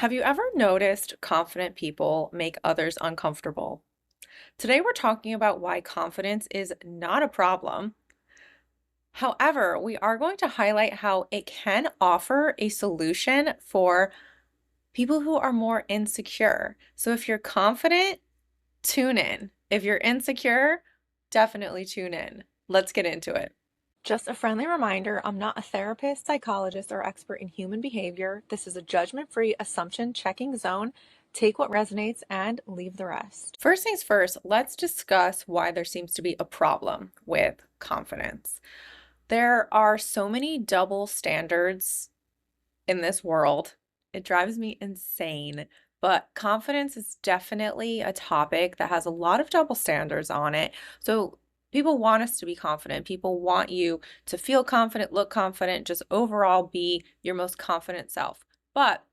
Have you ever noticed confident people make others uncomfortable? Today, we're talking about why confidence is not a problem. However, we are going to highlight how it can offer a solution for people who are more insecure. So, if you're confident, tune in. If you're insecure, definitely tune in. Let's get into it. Just a friendly reminder, I'm not a therapist, psychologist, or expert in human behavior. This is a judgment-free assumption checking zone. Take what resonates and leave the rest. First things first, let's discuss why there seems to be a problem with confidence. There are so many double standards in this world. It drives me insane. But confidence is definitely a topic that has a lot of double standards on it. So people want us to be confident. People want you to feel confident, look confident, just overall be your most confident self. But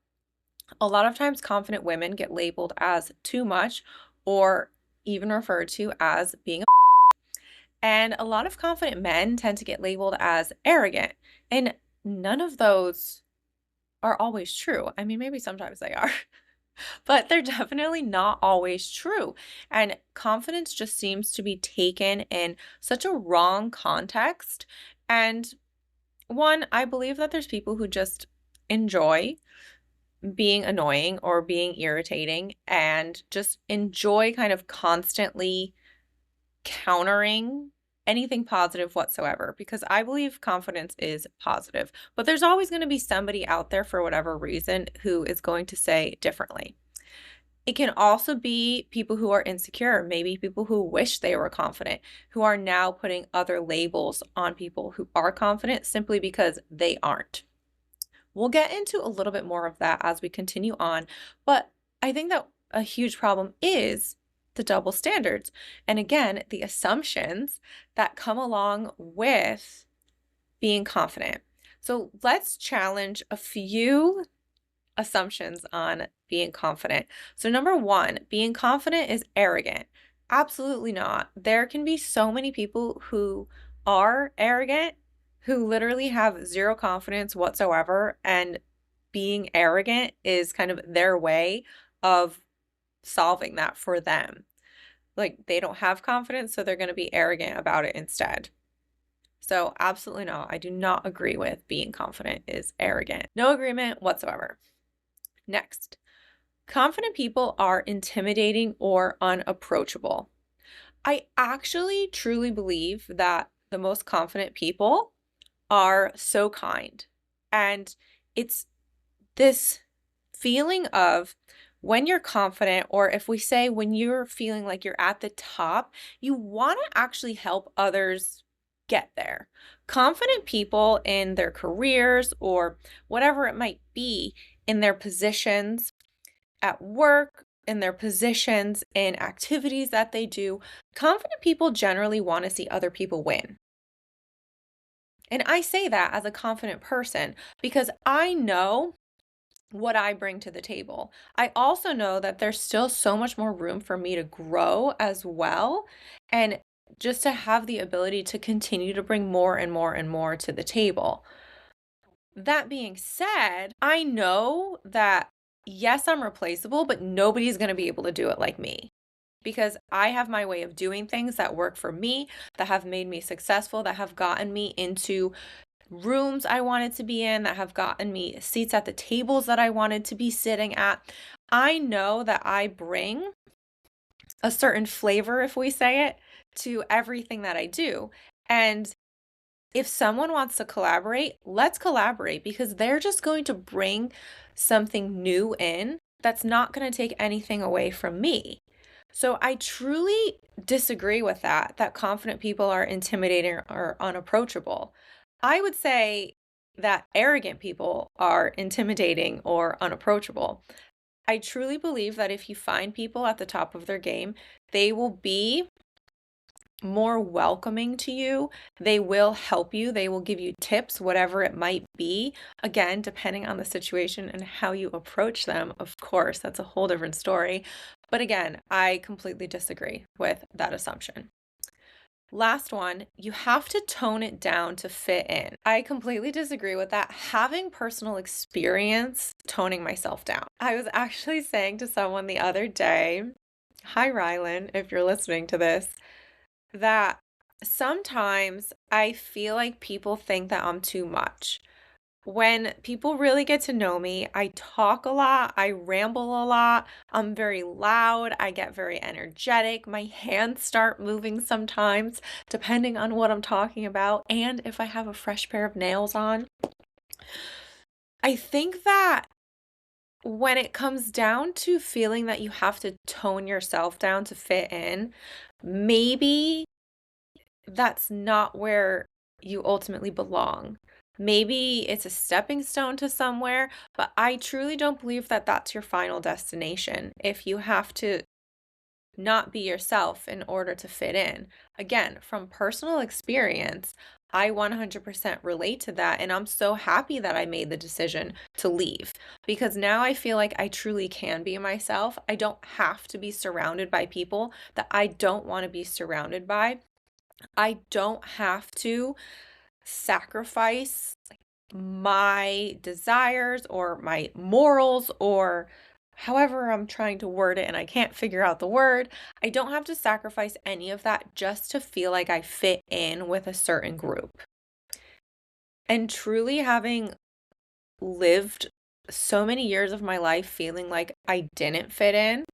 a lot of times, confident women get labeled as too much or even referred to as being a and a lot of confident men tend to get labeled as arrogant. And none of those are always true. I mean, maybe sometimes they are, but they're definitely not always true. And confidence just seems to be taken in such a wrong context. And one, I believe that there's people who just enjoy being annoying or being irritating and just enjoy kind of constantly countering anything positive whatsoever, because I believe confidence is positive, but there's always going to be somebody out there for whatever reason who is going to say differently. It can also be people who are insecure, maybe people who wish they were confident, who are now putting other labels on people who are confident simply because they aren't. We'll get into a little bit more of that as we continue on, but I think that a huge problem is the double standards. And again, the assumptions that come along with being confident. So let's challenge a few assumptions on being confident. So number one, being confident is arrogant. Absolutely not. There can be so many people who are arrogant, who literally have zero confidence whatsoever, and being arrogant is kind of their way of solving that for them. Like, they don't have confidence, so they're going to be arrogant about it instead. So absolutely not. I do not agree with being confident is arrogant. No agreement whatsoever. Next, confident people are intimidating or unapproachable. I actually truly believe that the most confident people are so kind. And it's this feeling of when you're confident, or if we say when you're feeling like you're at the top, you want to actually help others get there. Confident people in their careers or whatever it might be, in their positions at work, in their positions in activities that they do, confident people generally want to see other people win. And I say that as a confident person because I know what I bring to the table. I also know that there's still so much more room for me to grow as well, and just to have the ability to continue to bring more and more and more to the table. That being said, I know that yes, I'm replaceable, but nobody's going to be able to do it like me, because I have my way of doing things that work for me, that have made me successful, that have gotten me into rooms I wanted to be in, that have gotten me seats at the tables that I wanted to be sitting at. I know that I bring a certain flavor, if we say it, to everything that I do. And if someone wants to collaborate, let's collaborate, because they're just going to bring something new in that's not going to take anything away from me. So I truly disagree with that confident people are intimidating or unapproachable. I would say that arrogant people are intimidating or unapproachable. I truly believe that if you find people at the top of their game, they will be more welcoming to you. They will help you. They will give you tips, whatever it might be. Again, depending on the situation and how you approach them, of course, that's a whole different story. But again, I completely disagree with that assumption. Last one, you have to tone it down to fit in. I completely disagree with that. Having personal experience toning myself down. I was actually saying to someone the other day, hi Rylan, if you're listening to this, that sometimes I feel like people think that I'm too much. When people really get to know me, I talk a lot, I ramble a lot, I'm very loud, I get very energetic, my hands start moving sometimes, depending on what I'm talking about, and if I have a fresh pair of nails on. I think that when it comes down to feeling that you have to tone yourself down to fit in, maybe that's not where you ultimately belong. Maybe it's a stepping stone to somewhere, but I truly don't believe that that's your final destination if you have to not be yourself in order to fit in. Again, from personal experience, I 100% relate to that, and I'm so happy that I made the decision to leave because now I feel like I truly can be myself. I don't have to be surrounded by people that I don't want to be surrounded by. I don't have to sacrifice my desires or my morals or however I'm trying to word it and I can't figure out the word. I don't have to sacrifice any of that just to feel like I fit in with a certain group. And truly having lived so many years of my life feeling like I didn't fit in,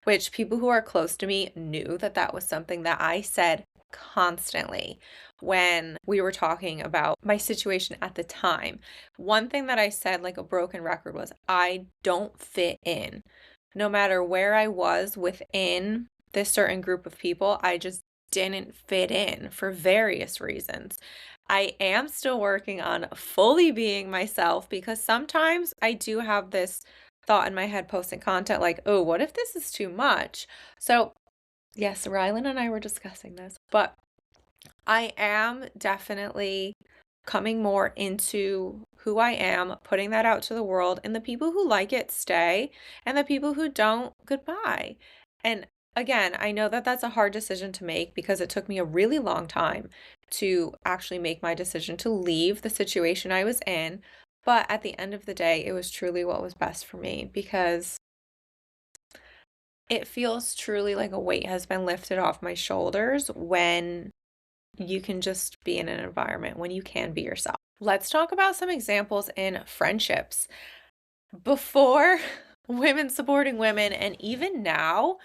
which people who are close to me knew that that was something that I said constantly when we were talking about my situation at the time. One thing that I said, like a broken record, was I don't fit in. No matter where I was within this certain group of people, I just didn't fit in for various reasons. I am still working on fully being myself because sometimes I do have this thought in my head posting content like, oh, what if this is too much? So, yes, Rylan and I were discussing this, but I am definitely coming more into who I am, putting that out to the world, and the people who like it stay, and the people who don't, goodbye. And again, I know that that's a hard decision to make because it took me a really long time to actually make my decision to leave the situation I was in. But at the end of the day, it was truly what was best for me because it feels truly like a weight has been lifted off my shoulders when you can just be in an environment, when you can be yourself. Let's talk about some examples in friendships. Before women supporting women, and even now,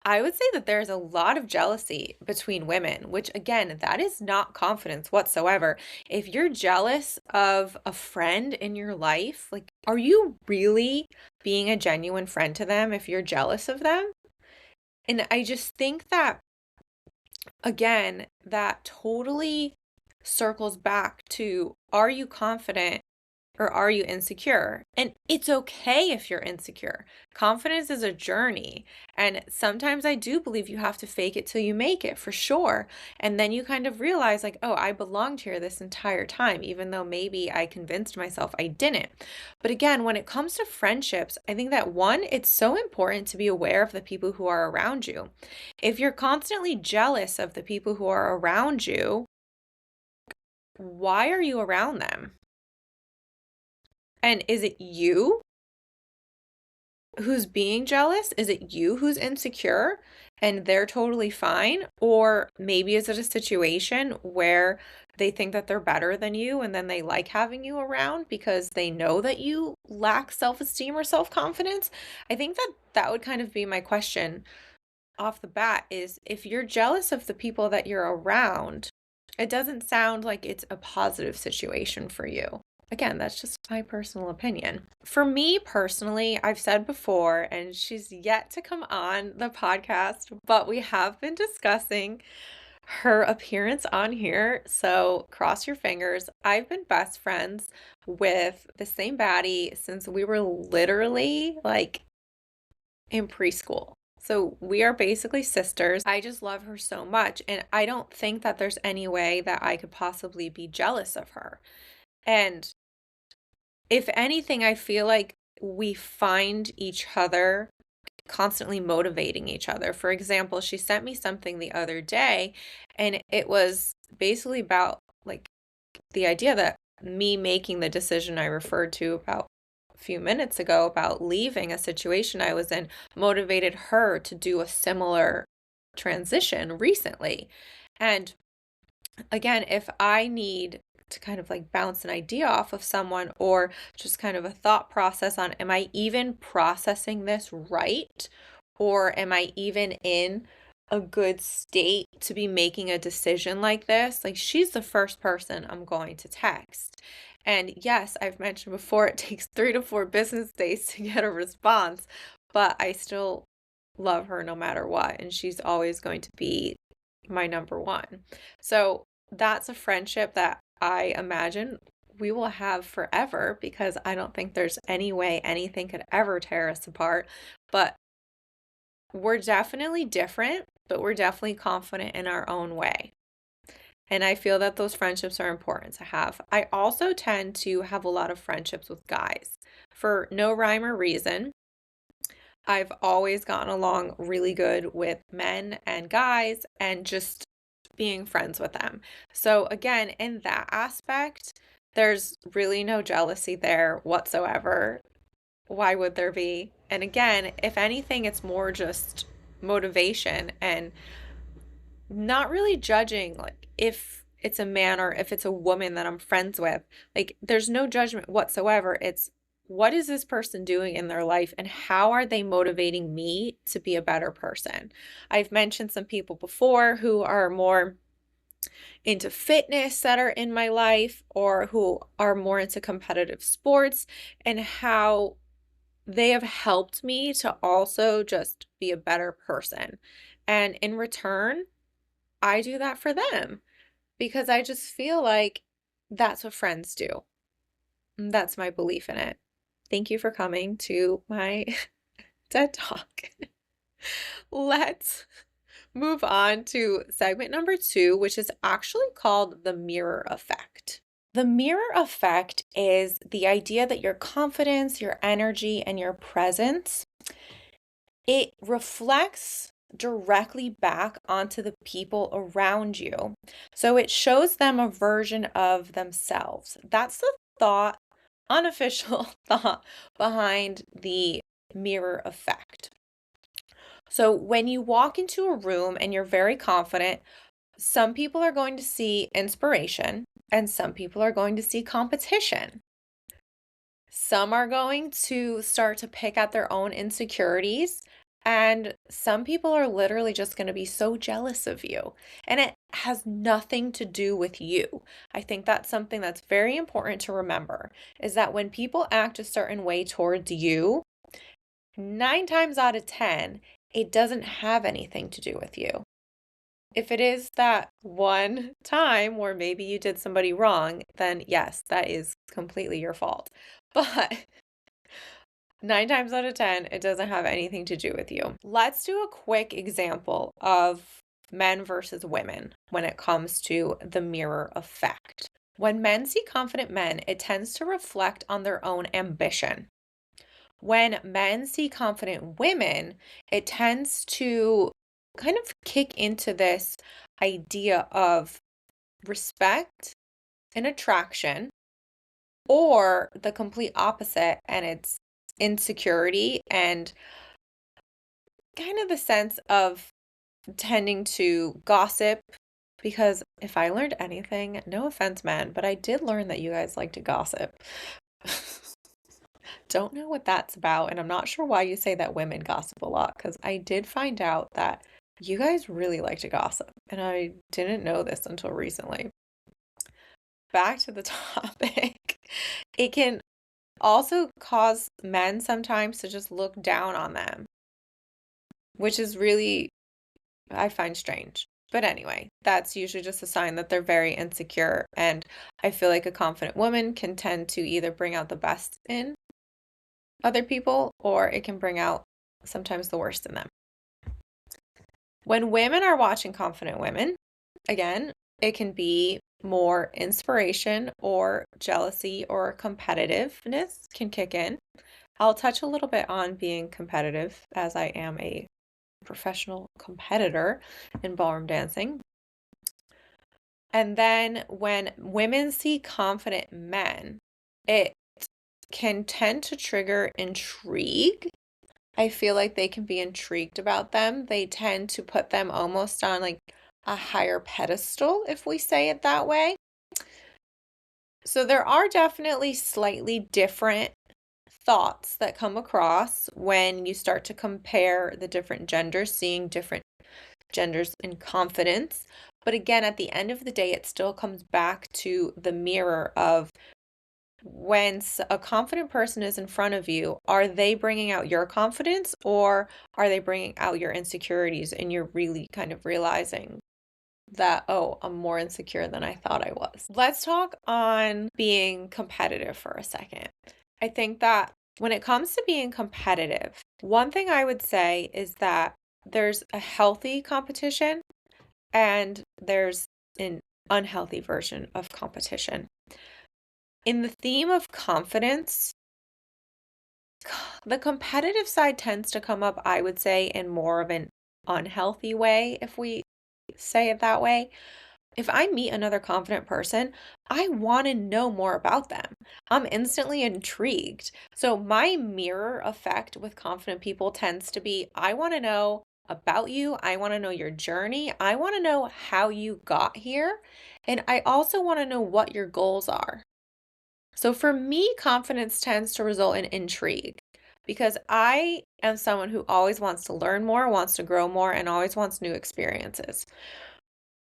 I would say that there's a lot of jealousy between women, which again, that is not confidence whatsoever. If you're jealous of a friend in your life, like, are you really being a genuine friend to them if you're jealous of them? And I just think that, again, that totally circles back to, are you confident or are you insecure? And it's okay if you're insecure. Confidence is a journey. And sometimes I do believe you have to fake it till you make it, for sure. And then you kind of realize, like, oh, I belonged here this entire time, even though maybe I convinced myself I didn't. But again, when it comes to friendships, I think that one, it's so important to be aware of the people who are around you. If you're constantly jealous of the people who are around you, why are you around them? And is it you who's being jealous? Is it you who's insecure and they're totally fine? Or maybe is it a situation where they think that they're better than you and then they like having you around because they know that you lack self-esteem or self-confidence? I think that that would kind of be my question off the bat is if you're jealous of the people that you're around, it doesn't sound like it's a positive situation for you. Again, that's just my personal opinion. For me personally, I've said before, and she's yet to come on the podcast, but we have been discussing her appearance on here. So cross your fingers. I've been best friends with the same baddie since we were literally like in preschool. So we are basically sisters. I just love her so much. And I don't think that there's any way that I could possibly be jealous of her. And if anything, I feel like we find each other constantly motivating each other. For example, she sent me something the other day, and it was basically about like the idea that me making the decision I referred to about a few minutes ago about leaving a situation I was in motivated her to do a similar transition recently. And again, if I need to kind of like bounce an idea off of someone or just kind of a thought process on, am I even processing this right? Or am I even in a good state to be making a decision like this? Like, she's the first person I'm going to text. And yes, I've mentioned before, it takes 3 to 4 business days to get a response, but I still love her no matter what. And she's always going to be my number one. So that's a friendship that I imagine we will have forever because I don't think there's any way anything could ever tear us apart. But we're definitely different, but we're definitely confident in our own way. And I feel that those friendships are important to have. I also tend to have a lot of friendships with guys for no rhyme or reason. I've always gotten along really good with men and guys and just being friends with them. So, again, in that aspect, there's really no jealousy there whatsoever. Why would there be? And again, if anything, it's more just motivation and not really judging, like if it's a man or if it's a woman that I'm friends with. Like, there's no judgment whatsoever. It's what is this person doing in their life and how are they motivating me to be a better person? I've mentioned some people before who are more into fitness that are in my life or who are more into competitive sports and how they have helped me to also just be a better person. And in return, I do that for them because I just feel like that's what friends do. That's my belief in it. Thank you for coming to my TED Talk. Let's move on to segment number 2, which is actually called the mirror effect. The mirror effect is the idea that your confidence, your energy, and your presence, it reflects directly back onto the people around you. So it shows them a version of themselves. That's the thought, unofficial thought behind the mirror effect. So when you walk into a room and you're very confident, some people are going to see inspiration and some people are going to see competition. Some are going to start to pick at their own insecurities, and some people are literally just going to be so jealous of you. And it has nothing to do with you. I think that's something that's very important to remember is that when people act a certain way towards you, 9 times out of 10, it doesn't have anything to do with you. If it is that one time where maybe you did somebody wrong, then yes, that is completely your fault. But 9 times out of 10, it doesn't have anything to do with you. Let's do a quick example of men versus women when it comes to the mirror effect. When men see confident men, it tends to reflect on their own ambition. When men see confident women, it tends to kind of kick into this idea of respect and attraction, or the complete opposite, and it's insecurity and kind of the sense of tending to gossip. Because if I learned anything, no offense, men, but I did learn that you guys like to gossip. Don't know what that's about, and I'm not sure why you say that women gossip a lot, because I did find out that you guys really like to gossip, and I didn't know this until recently. Back to the topic. It can also cause men sometimes to just look down on them, which is really, I find strange. But anyway, that's usually just a sign that they're very insecure, and I feel like a confident woman can tend to either bring out the best in other people, or it can bring out sometimes the worst in them. When women are watching confident women, again, it can be more inspiration or jealousy or competitiveness can kick in. I'll touch a little bit on being competitive as I am a professional competitor in ballroom dancing. And then when women see confident men, it can tend to trigger intrigue. I feel like they can be intrigued about them. They tend to put them almost on like a higher pedestal, if we say it that way. So there are definitely slightly different thoughts that come across when you start to compare the different genders, seeing different genders in confidence. But again, at the end of the day, it still comes back to the mirror of when a confident person is in front of you, are they bringing out your confidence or are they bringing out your insecurities? And you're really kind of realizing that, oh, I'm more insecure than I thought I was. Let's talk on being competitive for a second. I think that when it comes to being competitive, one thing I would say is that there's a healthy competition and there's an unhealthy version of competition. In the theme of confidence, the competitive side tends to come up, I would say, in more of an unhealthy way, if we say it that way. If I meet another confident person, I want to know more about them. I'm instantly intrigued. So my mirror effect with confident people tends to be, I want to know about you. I want to know your journey. I want to know how you got here. And I also want to know what your goals are. So for me, confidence tends to result in intrigue because I am someone who always wants to learn more, wants to grow more, and always wants new experiences.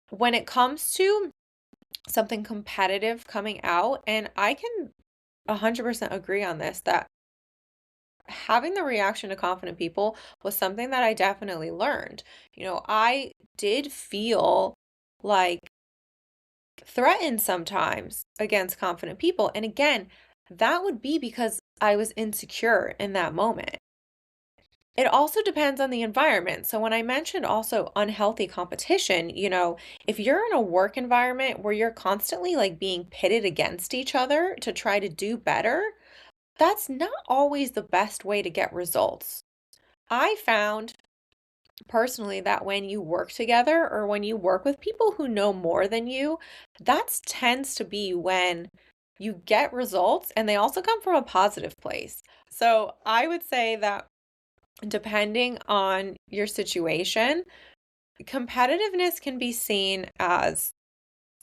When it comes to something competitive coming out, and I can 100% agree on this, that having the reaction to confident people was something that I definitely learned. I did feel like threatened sometimes against confident people. And again, that would be because I was insecure in that moment. It also depends on the environment. So when I mentioned also unhealthy competition, if you're in a work environment where you're constantly like being pitted against each other to try to do better, that's not always the best way to get results. I found personally that when you work together or when you work with people who know more than you, that tends to be when you get results and they also come from a positive place. So I would say that depending on your situation, competitiveness can be seen as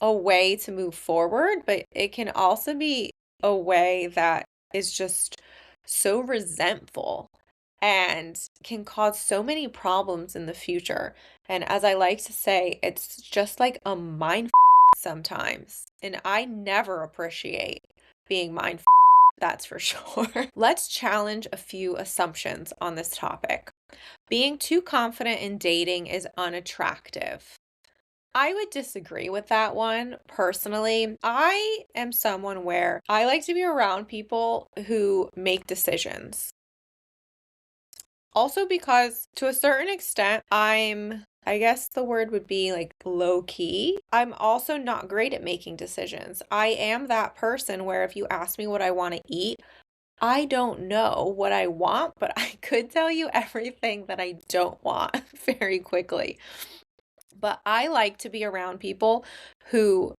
a way to move forward, but it can also be a way that is just so resentful and can cause so many problems in the future. And as I like to say, it's just like a mind sometimes. And I never appreciate being mind that's for sure. Let's challenge a few assumptions on this topic. Being too confident in dating is unattractive. I would disagree with that one personally. I am someone where I like to be around people who make decisions. Also, because to a certain extent, I guess the word would be like low key. I'm also not great at making decisions. I am that person where if you ask me what I want to eat, I don't know what I want, but I could tell you everything that I don't want very quickly. But I like to be around people who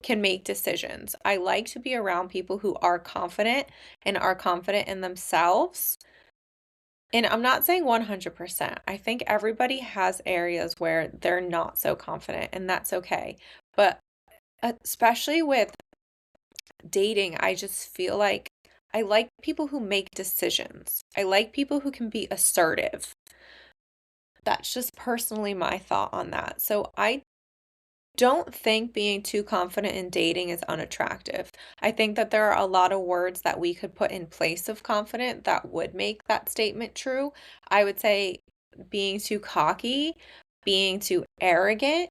can make decisions. I like to be around people who are confident and are confident in themselves. And I'm not saying 100%. I think everybody has areas where they're not so confident, and that's okay. But especially with dating, I just feel like I like people who make decisions. I like people who can be assertive. That's just personally my thought on that. So I don't think being too confident in dating is unattractive. I think that there are a lot of words that we could put in place of confident that would make that statement true. I would say being too cocky, being too arrogant.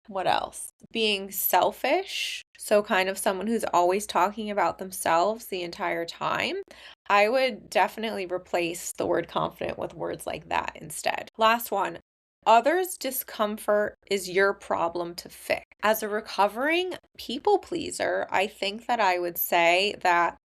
What else? Being selfish. So, kind of someone who's always talking about themselves the entire time. I would definitely replace the word confident with words like that instead. Last one. Others' discomfort is your problem to fix. As a recovering people pleaser, I think that I would say that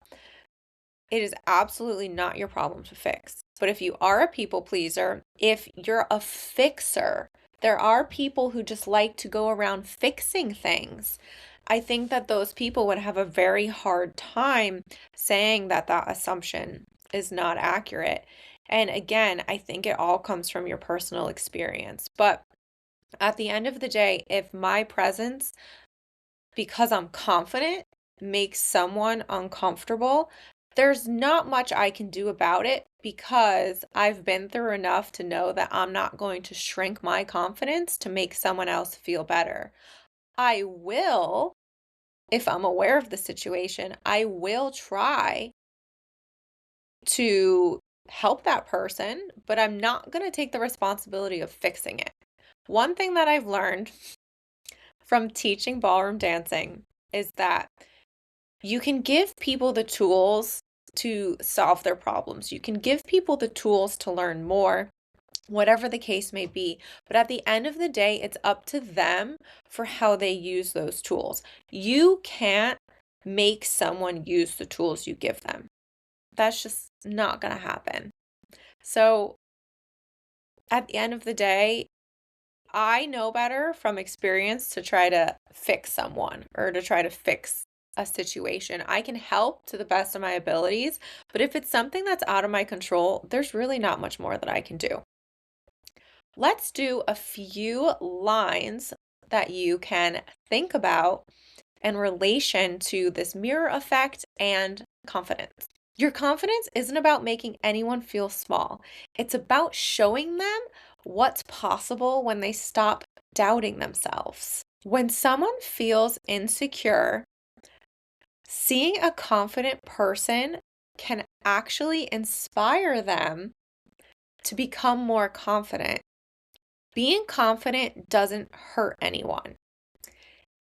It is absolutely not your problem to fix. But if you are a people pleaser, if you're a fixer, there are people who just like to go around fixing things. I think that those people would have a very hard time saying that that assumption is not accurate. And again, I think it all comes from your personal experience. But at the end of the day, if my presence, because I'm confident, makes someone uncomfortable, there's not much I can do about it because I've been through enough to know that I'm not going to shrink my confidence to make someone else feel better. I will, if I'm aware of the situation, I will try to help that person, but I'm not going to take the responsibility of fixing it. One thing that I've learned from teaching ballroom dancing is that you can give people the tools to solve their problems. You can give people the tools to learn more, whatever the case may be. But at the end of the day, it's up to them for how they use those tools. You can't make someone use the tools you give them. That's just not going to happen. So at the end of the day, I know better from experience to try to fix someone or to try to fix a situation. I can help to the best of my abilities, but if it's something that's out of my control, there's really not much more that I can do. Let's do a few lines that you can think about in relation to this mirror effect and confidence. Your confidence isn't about making anyone feel small. It's about showing them what's possible when they stop doubting themselves. When someone feels insecure, seeing a confident person can actually inspire them to become more confident. Being confident doesn't hurt anyone.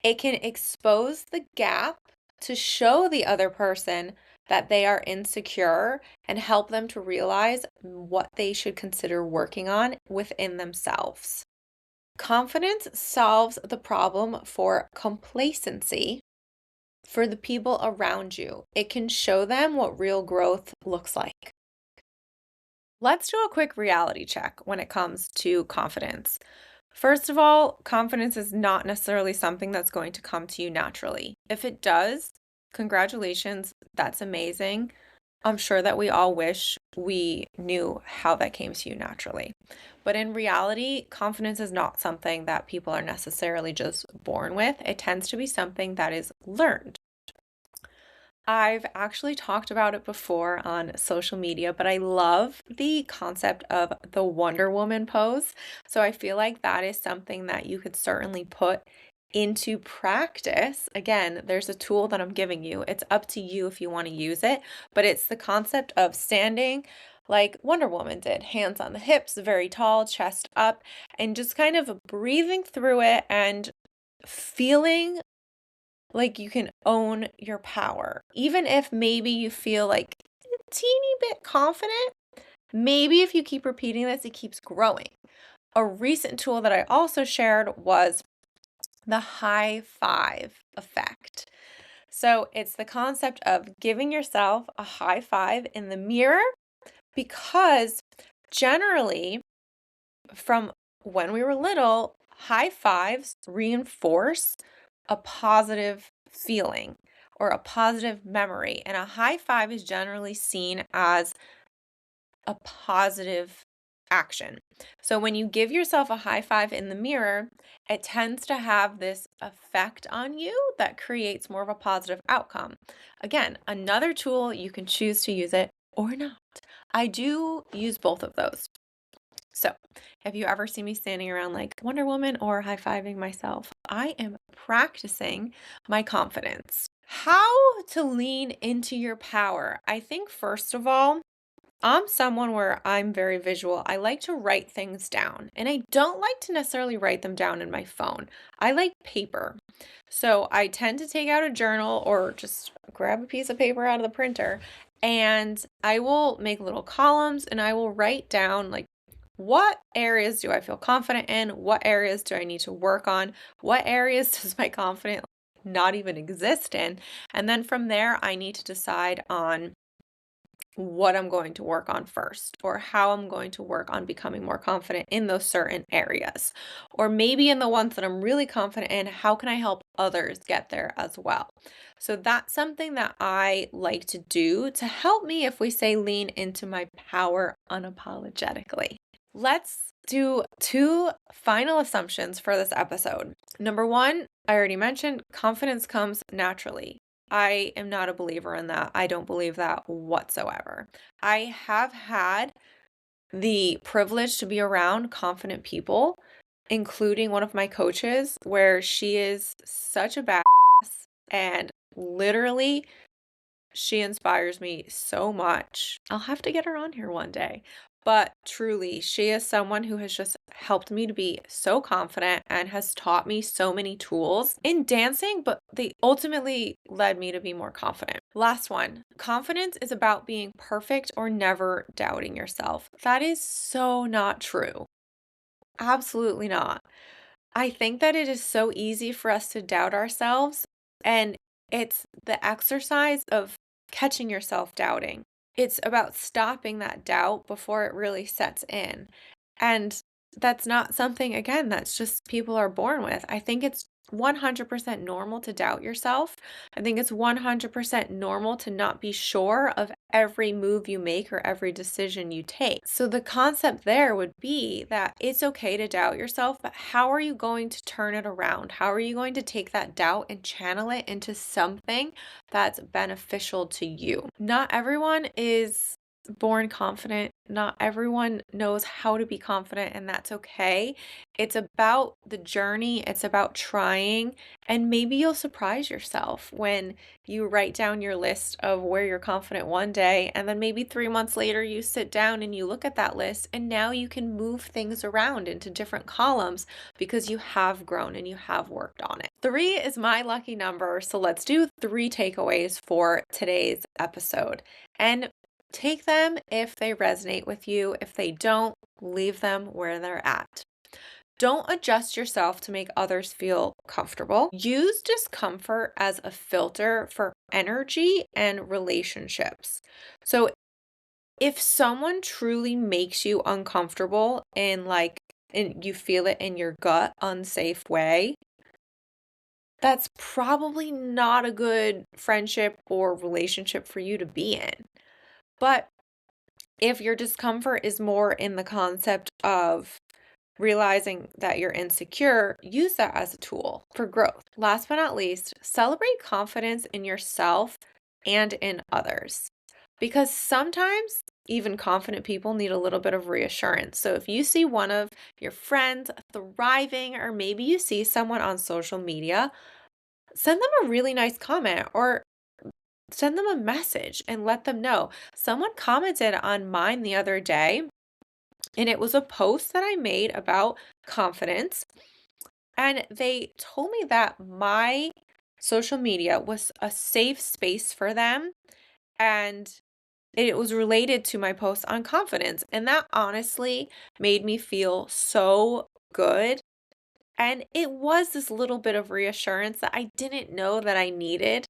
It can expose the gap to show the other person that they are insecure and help them to realize what they should consider working on within themselves. Confidence solves the problem for complacency for the people around you. It can show them what real growth looks like. Let's do a quick reality check when it comes to confidence. First of all, confidence is not necessarily something that's going to come to you naturally. If it does, congratulations, that's amazing. I'm sure that we all wish we knew how that came to you naturally. But in reality, confidence is not something that people are necessarily just born with. It tends to be something that is learned. I've actually talked about it before on social media, but I love the concept of the Wonder Woman pose. So I feel like that is something that you could certainly put into practice. Again, there's a tool that I'm giving you. It's up to you if you want to use it, but it's the concept of standing like Wonder Woman did, hands on the hips, very tall, chest up, and just kind of breathing through it and feeling like you can own your power. Even if maybe you feel like a teeny bit confident, maybe if you keep repeating this, it keeps growing. A recent tool that I also shared was the high five effect. So it's the concept of giving yourself a high five in the mirror because generally, from when we were little, high fives reinforce a positive feeling or a positive memory. And a high five is generally seen as a positive action. So when you give yourself a high five in the mirror, it tends to have this effect on you that creates more of a positive outcome. Again, another tool, you can choose to use it or not. I do use both of those. So, have you ever seen me standing around like Wonder Woman or high-fiving myself? I am practicing my confidence. How to lean into your power? I think, first of all, I'm someone where I'm very visual. I like to write things down, and I don't like to necessarily write them down in my phone. I like paper. So, I tend to take out a journal or just grab a piece of paper out of the printer, and I will make little columns and I will write down like what areas do I feel confident in? What areas do I need to work on? What areas does my confidence not even exist in? And then from there, I need to decide on what I'm going to work on first, or how I'm going to work on becoming more confident in those certain areas. Or maybe in the ones that I'm really confident in, how can I help others get there as well? So that's something that I like to do to help me, if we say, lean into my power unapologetically. Let's do two final assumptions for this episode. Number one, I already mentioned confidence comes naturally. I am not a believer in that. I don't believe that whatsoever. I have had the privilege to be around confident people, including one of my coaches, where she is such a badass and literally she inspires me so much. I'll have to get her on here one day. But truly, she is someone who has just helped me to be so confident and has taught me so many tools in dancing, but they ultimately led me to be more confident. Last one, confidence is about being perfect or never doubting yourself. That is so not true. Absolutely not. I think that it is so easy for us to doubt ourselves, and it's the exercise of catching yourself doubting. It's about stopping that doubt before it really sets in. And that's not something, again, that's just people are born with. I think it's 100% normal to doubt yourself. I think it's 100% normal to not be sure of every move you make or every decision you take. So the concept there would be that it's okay to doubt yourself, but how are you going to turn it around? How are you going to take that doubt and channel it into something that's beneficial to you? Not everyone is born confident. Not everyone knows how to be confident, and that's okay. It's about the journey, it's about trying, and maybe you'll surprise yourself when you write down your list of where you're confident one day, and then maybe 3 months later you sit down and you look at that list, and now you can move things around into different columns because you have grown and you have worked on it. 3 is my lucky number, so let's do 3 takeaways for today's episode. And take them if they resonate with you. If they don't, leave them where they're at. Don't adjust yourself to make others feel comfortable. Use discomfort as a filter for energy and relationships. So if someone truly makes you uncomfortable and you feel it in your gut, unsafe way, that's probably not a good friendship or relationship for you to be in. But if your discomfort is more in the concept of realizing that you're insecure, use that as a tool for growth. Last but not least, celebrate confidence in yourself and in others. Because sometimes even confident people need a little bit of reassurance. So if you see one of your friends thriving, or maybe you see someone on social media, send them a really nice comment or send them a message and let them know. Someone commented on mine the other day, and it was a post that I made about confidence. And they told me that my social media was a safe space for them. And it was related to my post on confidence. And that honestly made me feel so good. And it was this little bit of reassurance that I didn't know that I needed.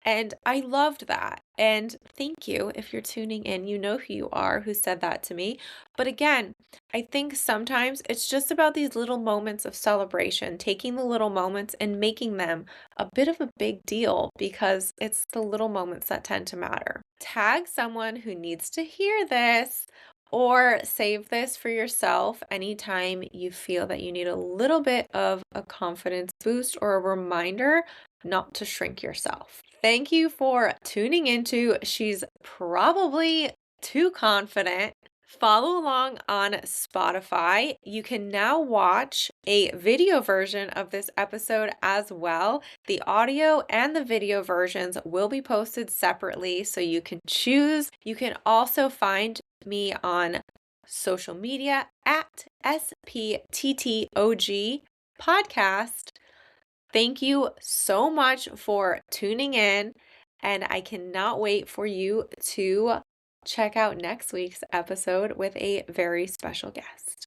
And I loved that. And thank you. If you're tuning in, you know who you are who said that to me. But again, I think sometimes it's just about these little moments of celebration, taking the little moments and making them a bit of a big deal, because it's the little moments that tend to matter. Tag someone who needs to hear this, or save this for yourself anytime you feel that you need a little bit of a confidence boost or a reminder not to shrink yourself. Thank you for tuning into She's Probably Too Confident. Follow along on Spotify. You can now watch a video version of this episode as well. The audio and the video versions will be posted separately, so you can choose. You can also find me on social media at spttog podcast. Thank you so much for tuning in, and I cannot wait for you to check out next week's episode with a very special guest.